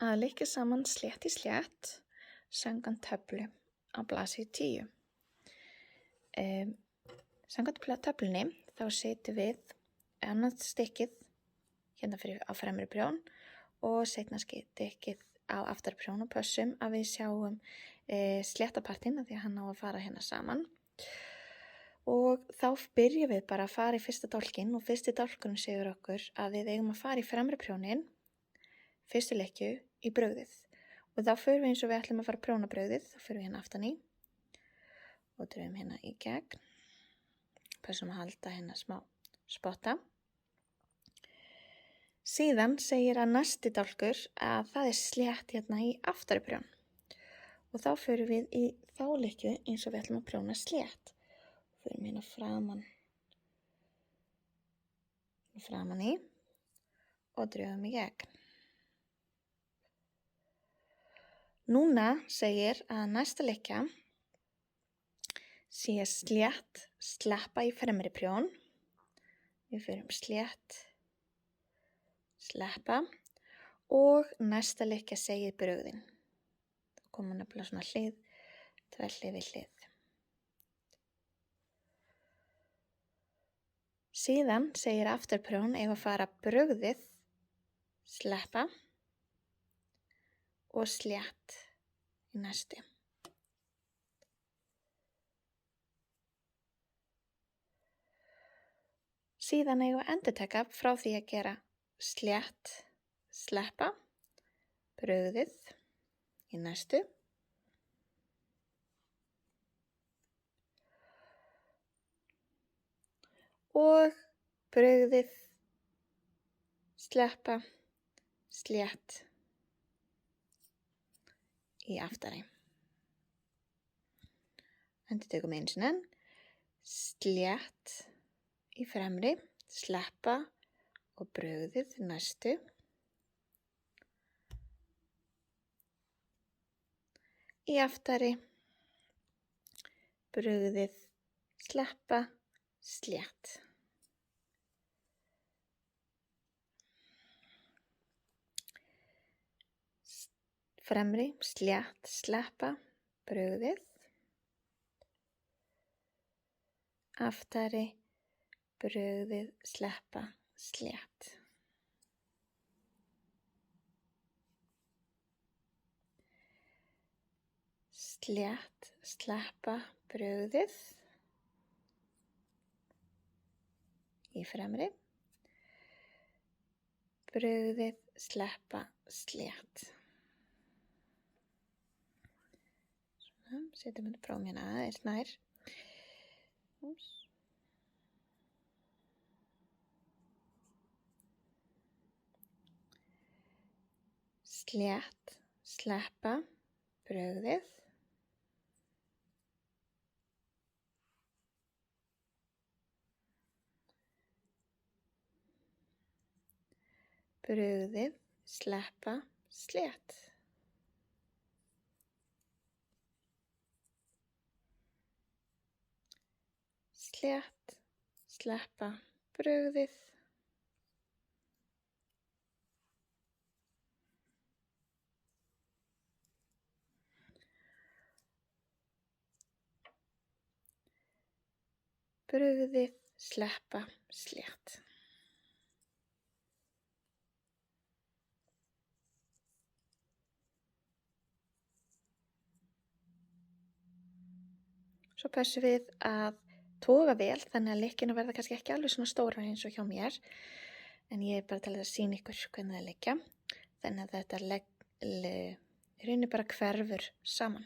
að leggja saman slétt í slétt samkvæmt töflu á blaðsíðu 10. Samkvæmt töflunni þá setjum við annað stykkið hérna á fremri prjón og seinna stykkið á aftari prjón og pössum að við sjáum sléttapartinn af því að hann á að fara hérna saman. Og þá byrjum við bara að fara í fyrsta dálkinn og fyrsti dálkurinn segir okkur að við eigum að fara í fremri prjónin, fyrstu leggju í brauðið. Og þá förum við eins og við ætlum að fara að prjóna brauðið, þá förum við hérna aftan í og drögum hérna í gegn. Pössum að halda hérna smá spotta. Síðan segir að næsti dálkur að það er slétt hérna í aftari prjón. Og þá förum við í þá leggju eins og við ætlum að prjóna slétt. Förum hérna framan í og drögum í gegn. Núna segir að næsta leggja sé slétt sleppa í fremri prjón. Við förum slétt sleppa og næsta leggja segir brugðin. Þá komum nefnilega svona hlið, hlið við hlið. Síðan segir afturprjón ef að fara brugðið, sleppa og slétt í næstu. Síðan eigum við endurtaka frá því að gera slétt, sleppa, brugðið í næstu. Og brugðið, sleppa, slétt í aftari. Endurtökum einu sinni enn. Slétt í fremri, sleppa og brugðið næstu. Í aftari, brugðið, sleppa, slétt. Fremri, slétt, sleppa, brugðið. Aftari, brugðið, sleppa, slétt. Slétt, sleppa, brugðið. Í fremri, brugðið, sleppa, slétt. Svona, setjum við frá mér aðeins nær. Slétt, sleppa, brugðið. Brugðið, sleppa, slétt. Slétt, sleppa, brugðið. Brugðið, sleppa, slétt. Svo pössum við að toga vel þannig að lykkjuna verða kannski ekki alveg svona stóra eins og hjá mér. En ég er bara til að sýna ykkur hvernig það liggja. Þannig að þetta raunir bara hverfur saman.